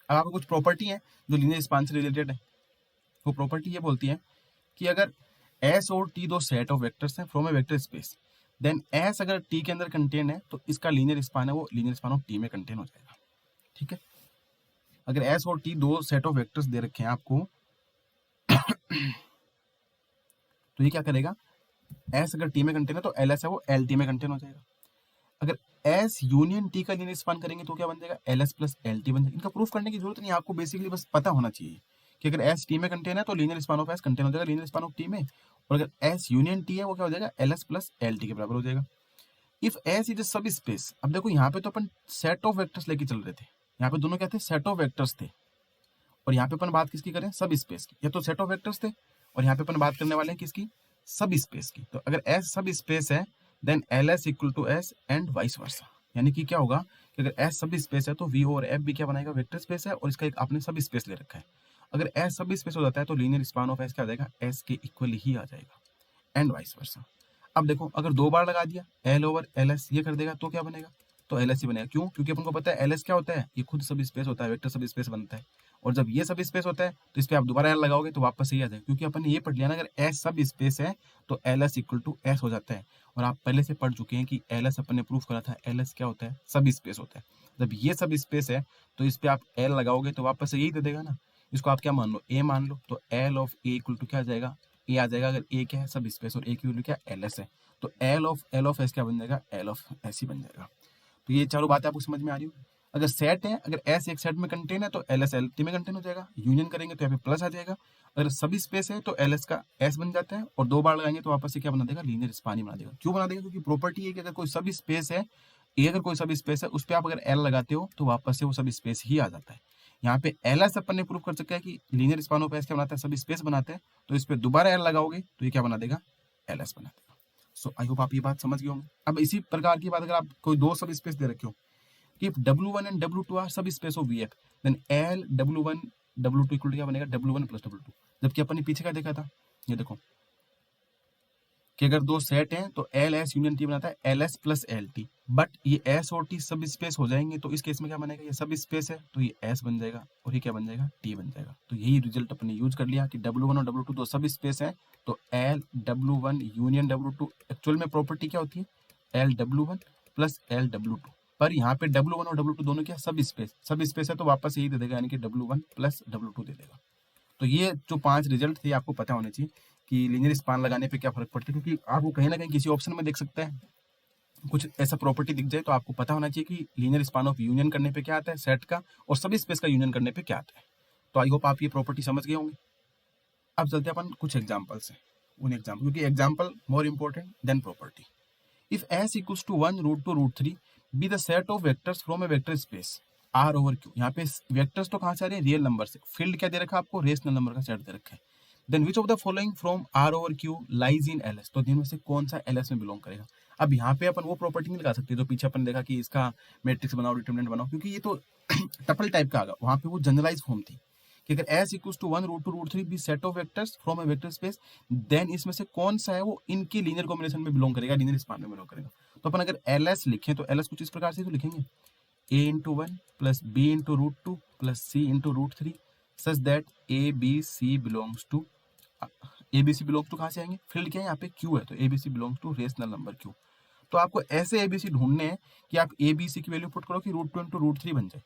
अब आपको कुछ प्रॉपर्टी है जो लीनियर स्पान से रिलेटेड है। वो प्रॉपर्टी ये बोलती है कि अगर s और t दो सेट ऑफ वेक्टर्स हैं from a vector space, then s अगर t के अंदर कंटेन है तो इसका लीनियर स्पान है वो लीनियर स्पान ऑफ t में कंटेन हो जाएगा। ठीक है, अगर s और t दो सेट ऑफ वेक्टर्स दे रखे हैं आपको तो ये क्या करेगा, s अगर t में कंटेन है तो ls है वो lt में कंटेन हो जाएगा। अगर s यूनियन t का लीनियर स्पान करेंगे तो क्या बन जाएगा, ls प्लस lt बन जाएगा। इनका प्रूफ करने की जरूरत नहीं, आपको बेसिकली बस पता होना चाहिए कि अगर s t में कंटेन है तो linear span of s contain हो जाएगा लीनियर स्पान ऑफ t में, और अगर s यूनियन t है वो क्या हो जाएगा, ls प्लस lt के बराबर हो जाएगा। इफ s इज अ सब स्पेस, अब देखो यहाँ पे तो अपन सेट ऑफ वेक्टर्स लेके चल रहे थे, यहाँ पे दोनों क्या थे, सेट ऑफ वेक्टर्स थे, और यहाँ पे अपन बात किसकी करें, सब स्पेस की। ये तो सेट ऑफ वेक्टर्स थे और यहाँ पे अपन बात करने वाले हैं किसकी, सब स्पेस की। तो अगर s सब स्पेस है then ls equal to s and vice versa. यानी कि क्या होगा कि अगर एस सब स्पेस है तो वी और एफ भी क्या बनाएगा, वेक्टर स्पेस है, और इसका एक आपने सब स्पेस ले रखा है। अगर एस सब स्पेस हो जाता है तो लीनियर स्पान ऑफ एस क्या आ जाएगा, एस के इक्वल ही आ जाएगा, एंड वाइस वर्सा। अब देखो अगर 2 बार लगा दिया एल ओवर एल एस ये कर देगा तो क्या बनेगा, तो एल एस ही बनेगा। क्यों? क्योंकि अपन को पता है एल एस क्या होता है, ये खुद सब स्पेस होता है, वेक्टर सब स्पेस बनता है। और जब ये सब स्पेस होता है तो इस पे आप दोबारा एल लगाओगे तो वापस यही आ जाएगा, क्योंकि अपन ने ये पढ़ लिया ना, अगर एस सब स्पेस है तो L S equal to S हो जाता है। और आप पहले से पढ़ चुके हैं कि एल एस अपन ने प्रूफ करा था, एल एस क्या होता है, सब स्पेस होता है। जब ये सब स्पेस है तो इस पे आप एल लगाओगे तो वापस से यही दे देगा ना। इसको आप क्या मान लो, ए मान लो, तो L of A equal to क्या आ जाएगा, ए आ जाएगा। अगर ए क्या है, सब स्पेस, और ए की वैल्यू क्या, एल एस है, तो एल ऑफ एस क्या बन जाएगा, एल ऑफ एस ही बन जाएगा। तो ये चारों बातें आपको समझ में आ रही हो। अगर सेट है, अगर एस एक सेट में कंटेन है तो एल एस एल टी में कंटेन हो जाएगा, यूनियन करेंगे तो यहाँ पे प्लस आ जाएगा। अगर सभी स्पेस है तो एल एस का एस बन जाता है, और 2 बार लगाएंगे तो वापस से क्या बना देगा, लीनियर स्पान ही बना देगा। क्यों बना देगा, क्योंकि प्रॉपर्टी है कि अगर कोई सब स्पेस है, ए अगर कोई सब स्पेस है उस पर आप अगर एल लगाते हो तो वापस से वो सब स्पेस ही आ जाता है। यहाँ पे एल एस अपन ने प्रूव कर सका है कि लीनियर स्पान ऑफ एस क्या बनाता है, सब स्पेस बनाते हैं। तो इस पे दोबारा एल लगाओगे तो ये क्या बना देगा, एल एस बना देगा। सो आई होप आप ये बात समझ गए होंगे। अब इसी प्रकार की बात अगर आप कोई 2 सब स्पेस दे रखे हो कि W1 एंड W2 आर सब space of VF, then L W1 W2 equal to क्या बनेगा, W1 प्लस W2। जबकि अपन ने पीछे क्या देखा था, ये देखो कि अगर 2 सेट हैं तो एल एस यूनियन टी बनाता है L S plus L T, but ये एस और टी सब स्पेस हो जाएंगे तो इस केस में क्या बनेगा, ये सब स्पेस है तो ये एस बन जाएगा और ये क्या बन जाएगा, टी बन जाएगा। तो यही रिजल्ट अपन ने यूज कर लिया कि W1 और W2 दो सब स्पेस है तो L W1 union W2। Actual में प्रॉपर्टी क्या होती है, L W1 plus L W2, पर यहाँ पे W1 और W2 दोनों क्या, सब स्पेस है तो वापस यही दे देगा, यानी कि W1 प्लस W2 दे देगा। तो ये जो 5 रिजल्ट थे आपको पता होने चाहिए कि लीनियर स्पान लगाने पे क्या फर्क पड़ता है, क्योंकि आपको कहीं ना कहीं किसी ऑप्शन में देख सकता है कुछ ऐसा प्रॉपर्टी दिख जाए, तो आपको पता होना चाहिए कि लीनियर स्पान ऑफ यूनियन करने पे क्या आता है, सेट का, और सभी स्पेस का यूनियन करने पे क्या आता है। तो आई होप आप ये प्रॉपर्टी समझ गए होंगे। अब चलते हैं अपन कुछ एग्जाम्पल से, उन एग्जाम्पल, क्योंकि example more important than property. If S equals to 1 root two root 3 be the set of vectors from a vector space R over Q. यहाँ पे वेक्टर्स तो कहाँ से आ रहे हैं, रियल नंबर से। फील्ड क्या दे रखा है आपको, रेशनल नंबर का सेट दे रखा है। Then which of the following from R over Q lies in L S, तो इनमें से कौन सा एल एस में बिलोंग करेगा। अब यहाँ पे अपन वो प्रॉपर्टी नहीं लगा सकते जो पीछे अपन देखा कि इसका मैट्रिक्स बनाओ, डिटरमिनेंट बनाओ, क्योंकि ये तो टपल टाइप का आ गया। वहाँ पे वो जनरलाइज फॉर्म थी कि अगर S equals to 1 root two root 3 be set of vectors from a vector space, then इसमें से कौन सा है वो इनके लीनियर कॉम्बिनेशन में बिलोंग करेगा, लीनियर स्पान में बिलोंग करेगा। तो अपन अगर एल एस लिखें तो एल एस कुछ इस प्रकार से तो लिखेंगे, a into 1 plus b into root 2 plus c into root 3 such that A b c belongs to, a b c belongs to कहाँ से आएंगे, फील्ड क्या है यहाँ पे क्यू है, तो ए b c belongs to rational number Q. तो आपको ऐसे ए बी सी ढूंढने हैं कि आप ए बी सी की वैल्यू पुट करो कि रूट 2 इंटू रूट 3 बन जाए।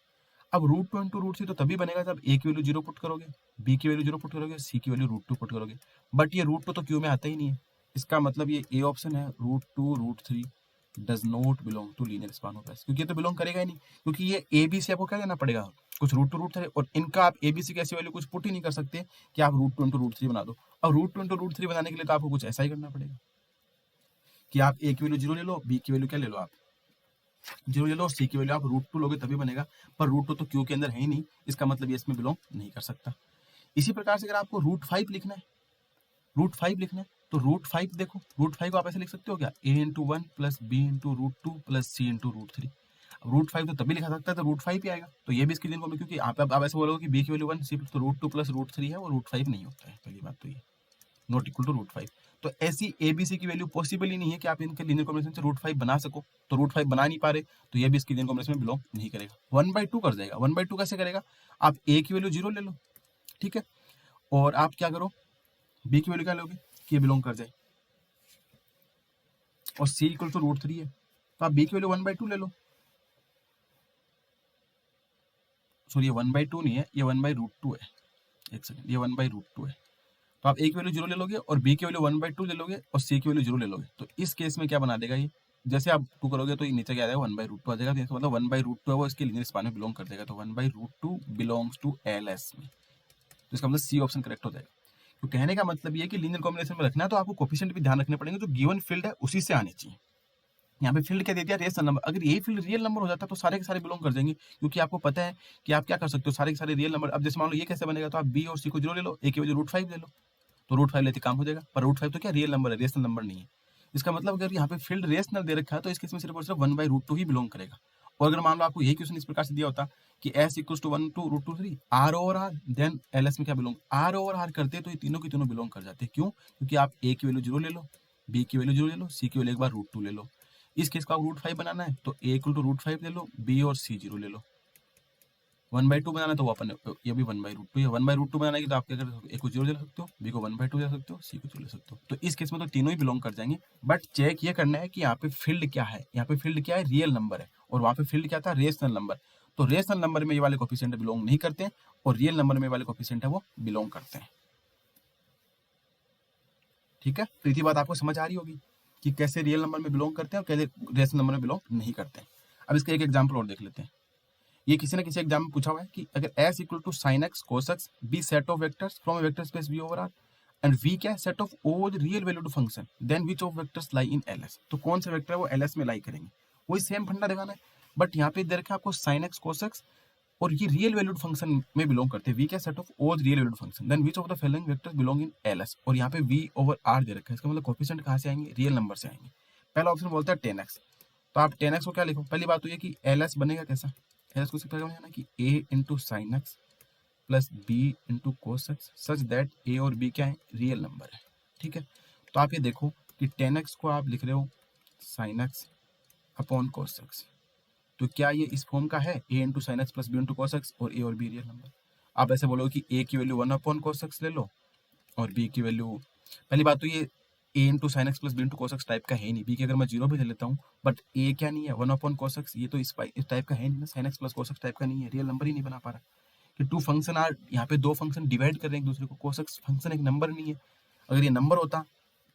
अब रूट 2 इंटू रूट 3 तो तभी बनेगा जब ए की वैल्यू 0 पुट करोगे, बी की वैल्यू 0 पुट करोगे, सी की वैल्यू रूट 2 पुट करोगे। बट ये रूट 2 तो क्यू में आता ही नहीं है, इसका मतलब ये ए ऑप्शन है, root 2 root 3 does not belong to linear span of S, क्योंकि ये तो बिलोंग करेगा ही नहीं, क्योंकि ये ए बी सी आपको क्या देना पड़ेगा, कुछ रूट 2 रूट 3, और इनका आप ए बी सी की ऐसी वैल्यू कुछ पुट ही नहीं कर सकते कि आप रूट 2 इंटू रूट 3 बना दो। और रूट 2 इंटू रूट 3 बनाने के लिए तो आपको कुछ ऐसा ही करना पड़ेगा कि आप ए की वैल्यू 0 ले लो, बी की वैल्यू क्या ले लो, आप 0 ले लो, और सी की वैल्यू आप रूट 2 लोगे तभी बनेगा। पर रूट 2 तो क्यू के अंदर है ही नहीं, इसका मतलब ये इसमें बिलोंग नहीं कर सकता। इसी प्रकार से अगर आपको रूट 5 लिखना है, रूट 5 लिखना है तो रूट 5 देखो, रूट 5 को आप ऐसे लिख सकते हो क्या, a into 1 plus b into root 2 plus c into root 3। Root 5 तो तभी लिखा सकता है तो रूट 5 ही आएगा। तो ये भी इसके दिन को, क्योंकि आप ऐसे बोलोगे कि बी की वैल्यू 1 सी तो रूट 2 प्लस रूट 3 है, वो रूट 5 नहीं होता है, पहली बात तो ये नॉट इक्वल टू रूट 5। तो ऐसी ए बी सी की वैल्यू पॉसिबल ही नहीं है कि आप इनके लीनियर कॉम्बिनेशन से रूट 5 बना सको। तो रूट 5 बना नहीं पा रहे तो ये भी इसके लीनियर कॉम्बिनेशन में बिलोंग नहीं करेगा। 1/2 कर जाएगा। 1/2 कैसे करेगा, आप ए की वैल्यू 0 ले लो, ठीक है, और आप क्या करो, बी की वैल्यू क्या लोगे कि ये बिलोंग कर जाए, और सी इक्वल टू रूट 3 है तो आप बी की वैल्यू 1/2 ले लो। सॉरी ये 1/2 नहीं है, ये 1/√2 है, एक सेकंड, ये 1/√2 है। तो आप ए की वैल्यू 0 ले लोगे और बी की वैल्यू 1/2 ले लोगे और सी की वैल्यू 0 ले लोगे। तो इस केस में क्या बना देगा ये, जैसे आप 2 करोगे तो ये नीचे क्या आ जाएगा, 1/√2 आ जाएगा। तो मतलब 1/√2 है वो इसके लीनियर स्पान में बिलोंग कर देगा। तो 1/√2 बिलोंग्स टू एल एस में, तो इसका मतलब सी ऑप्शन करेक्ट हो जाएगा। तो कहने का मतलब ये है कि लीनियर कॉम्बिनेशन में रखना है तो आपको कोफिशिएंट भी ध्यान रखने पड़ेंगे, जो गिवन फील्ड है उसी से आने चाहिए। यहाँ पे फील्ड क्या दे दिया, रेशनल नंबर। अगर यही फील्ड रियल नंबर हो जाता तो सारे के सारे बिलोंग कर जाएंगे, क्योंकि आपको पता है कि आप क्या कर सकते हो, सारे के सारे रियल नंबर। अब जैसे मान लो ये कैसे बनेगा, तो आप बी और सी को 0 ले लो, ए की वजह रूट 5 ले लो, तो रूट 5 लेते काम हो जाएगा। पर रूट 5 तो क्या रियल नंबर है, रेशनल नंबर नहीं है। इसका मतलब अगर यहाँ पे फील्ड रेशनल दे रखा है तो इस केस में सिर्फ और सिर्फ 1/√2 ही बिलोंग करेगा। और अगर मान लो आपको यही क्वेश्चन इस प्रकार से दिया होता कि S = 1 to √2 3 R over R, then LS में क्या बिलोंग, R over R करते तो ये तीनों की तीनों बिलोंग कर जाते। क्यों? क्योंकि आप A की वैल्यू 0 ले लो, B की वैल्यू 0 ले लो, C की वैल्यू एक बार √2 ले लो। इस केस को आप √5 बनाना है तो A = √5 ले लो, B और C 0 ले लो। 1/2 बनाना तो वो अपन ये भी 1/√2 है। 1/√2 बनाना है तो आप क्या कर सकते हो, A को 0 ले सकते हो, B को 1/2 ले सकते हो, C को 0 ले सकते हो। तो इस केस में तो तीनों ही बिलोंग कर जाएंगे। बट चेक ये करना है कि यहाँ पे फील्ड क्या है, यहाँ पे फील्ड क्या है, रियल नंबर है, और वहाँ पे फील्ड क्या था, रेशनल नंबर। तो रेशनल नंबर में ये वाले कोफिशिएंट बिलोंग नहीं करते हैं, और रियल नंबर में ये वाले कोफिशिएंट है वो बिलोंग करते हैं। ठीक है, तो इतनी बात आपको समझ आ रही होगी कि कैसे रियल नंबर में बिलोंग करते हैं और कैसे रेशनल नंबर में बिलोंग नहीं करते हैं। अब इसका एक एग्जाम्पल और देख लेते हैं। ये किसी ना किसी एग्जाम में पूछा हुआ है कि अगर S = sin x cos x be set of vectors from vector space V over R and V क्या है, set of all real valued function, then which of vectors lie in LS। तो कौन सा वेक्टर है वो LS में लाई करेंगे, वही सेम फंडा दिखाना है। बट यहाँ पे दे रखा है आपको sin x cos x और ये रियल वैल्यूड फंक्शन में बिलोंग करते हैं। V क्या, set of all real valued function, then which of the following vectors belong in LS। और यहाँ पे V over R दे रखा है, इसका मतलब कोफिशिएंट कहाँ से आएंगे, रियल नंबर से आएंगे। पहला ऑप्शन बोलता है 10x, तो आप 10x को क्या लिखो, पहली बात तो ये कि LS बनेगा कैसा, LS को सिर्फ ना कि A × sin x plus B × cos x such that A और B क्या है, रियल नंबर है। ठीक है, तो आप ये देखो कि 10x को आप लिख रहे हो sin x upon cos x, तो क्या ये इस फॉर्म का है, A × sin x plus B × cos x और A और B रियल नंबर। आप ऐसे बोलोगे कि A की वैल्यू 1 अपॉन cos x ले लो और B की वैल्यू, पहली बात तो ये A × sin x plus B × cos x type का है नहीं। B की अगर मैं 0 भी ले लेता हूँ, बट A क्या नहीं है, 1 अपॉन cos x, ये तो इस टाइप का है नहीं ना, sin x plus cos x type का नहीं है, रियल नंबर ही नहीं बना पा रहा। कि टू फंक्शन आर, यहाँ पे दो फंक्शन डिवाइड कर रहे हैं एक दूसरे को, cos x फंक्शन एक नंबर नहीं है। अगर ये नंबर होता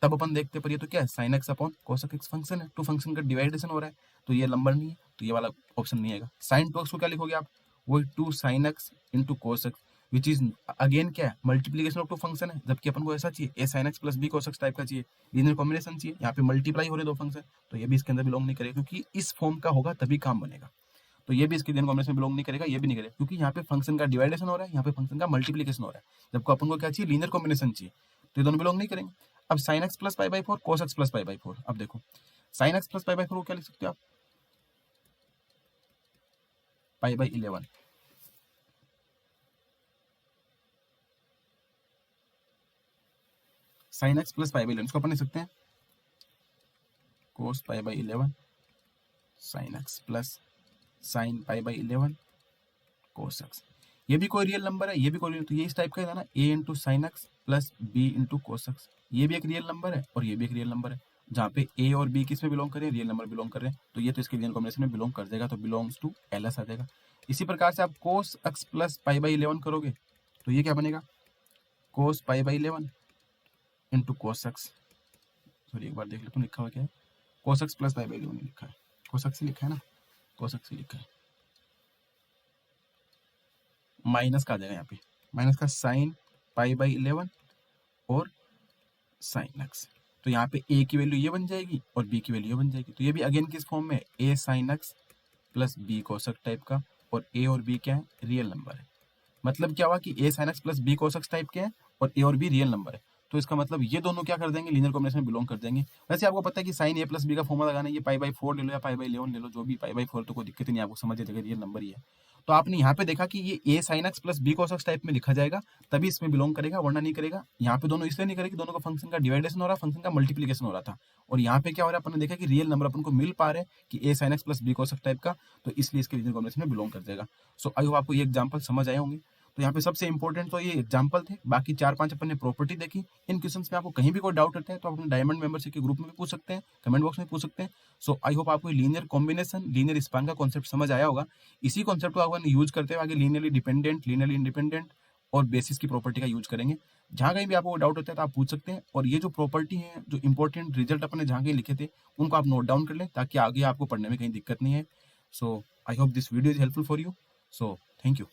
तब अपन देखते, पर ये तो क्या है, sin x upon cos x function है, टू फंक्शन का डिवाइडेशन हो रहा है, तो ये नंबर नहीं है, तो ये वाला ऑप्शन नहीं आएगा। sin 2x को क्या लिखोगे आप, वही 2 sin x × cos x, which is again क्या है, मल्टीप्लीकेशन ऑफ टू फंक्शन है, जबकि अपन को ऐसा चाहिए A sin x plus B cos x type का चाहिए, लीनियर कॉम्बिनेशन चाहिए। यहाँ पे मल्टीप्लाई हो रहे दो फंक्शन, तो ये भी इसके अंदर बिलोंग नहीं करेगा, क्योंकि इस फॉर्म का होगा तभी काम बनेगा। तो ये भी इसके लीनियर कॉम्बिनेशन में बिलोंग नहीं करेगा, ये भी नहीं करेगा, क्योंकि यहाँ पे फंक्शन का डिवाइडेशन हो रहा है, यहाँ पे फंक्शन का मल्टीप्लीकेशन हो रहा है, जबकि अपन को क्या चाहिए, लीनियर कॉम्बिनेशन चाहिए, तो ये दोनों बिलोंग नहीं करेंगे। अब sin x plus π/4 cos x plus π/4, अब देखो sin x प्लस π/4 को क्या लिख सकते हो आप, π/11, sin x प्लस π/11 इसको अपन लिख सकते हैं cos π/11 sin x plus sin π/11 cos x। ये भी कोई रियल नंबर है, ये भी कोई रियल, तो ये इस टाइप का है ना, A × sin x plus B × cos x, ये भी एक रियल नंबर है और ये भी एक रियल नंबर है, जहाँ पे A और B किस में बिलोंग कर रहे हैं, रियल नंबर बिलोंग कर रहे हैं, तो ये तो इसके रियल कॉम्बिनेशन में बिलोंग कर जाएगा, तो बिलोंग्स टू LS आ जाएगा। इसी प्रकार से आप cos x प्लस π/11 करोगे तो ये क्या बनेगा, cos π/11 × cos x, सॉरी एक बार देख लेता हूँ लिखा हुआ क्या है, cos x प्लस π/11 लिखा है, cos x ही लिखा है ना, cos x ही लिखा है, माइनस का आ जाएगा यहाँ पे, माइनस का sin π/11 और sin x, तो यहाँ पे A की वैल्यू ये बन जाएगी और B की वैल्यू ये बन जाएगी, तो ये भी अगेन किस फॉर्म में, A sin x plus B cos x type का, और A और B क्या है, रियल नंबर है। मतलब क्या हुआ कि A sin x plus B cos x type के हैं और A और B रियल नंबर है, तो इसका मतलब ये दोनों क्या कर देंगे, लीनियर कॉम्बिनेशन में बिलोंग कर देंगे। वैसे आपको पता है कि sin A प्लस B का फॉर्मूला लगाना है, ये π/4 ले लो या π/11 ले लो, जो भी π/4 तो कोई दिक्कत ही नहीं, आपको समझ जाएगा रियल नंबर ही है। तो आपने यहाँ पे देखा कि ये A sin x plus B cos x type में लिखा जाएगा, तभी इसमें बिलोंग करेगा, वरना नहीं करेगा। यहाँ पे दोनों इसलिए नहीं करेगा, दोनों का फंक्शन का डिवाइडेशन हो रहा है, फंक्शन का मल्टीप्लीकेशन हो रहा था, और यहाँ पे क्या हो रहा है, अपन ने देखा कि रियल नंबर अपन को मिल पा रहे हैं कि A sin x plus B cos x type का, तो इसलिए इसके लीनियर कॉम्बिनेशन में बिलोंग कर जाएगा। सो आई होप आपको ये एग्जाम्पल समझ आए होंगे। तो यहाँ पे सबसे इंपॉर्टेंट तो ये एग्जाम्पल थे, बाकी 4-5 अपन ने प्रॉपर्टी देखी। इन क्वेश्चंस में आपको कहीं भी कोई डाउट रहता है तो आप अपने डायमंड मेंबरशिप के ग्रुप में भी पूछ सकते हैं, कमेंट बॉक्स में पूछ सकते हैं। सो आई होप आपको लीनियर कॉम्बिनेशन, लीनियर स्पान का कॉन्सेप्ट समझ आया होगा। इसी कॉन्सेप्ट को अपन यूज करते हुए आगे लीनियरली डिपेंडेंट, लीनियरली इंडिपेंडेंट और बेसिस की प्रॉपर्टी का यूज करेंगे। जहाँ कहीं भी आपको डाउट होता है तो आप पूछ सकते हैं, और ये जो प्रॉपर्टी है, जो इंपॉर्टेंट रिजल्ट अपने जहाँ कहीं लिखे थे, उनको आप नोट डाउन कर लें ताकि आगे आपको पढ़ने में कहीं दिक्कत नहीं है। So I hope this video is helpful for you. So thank you.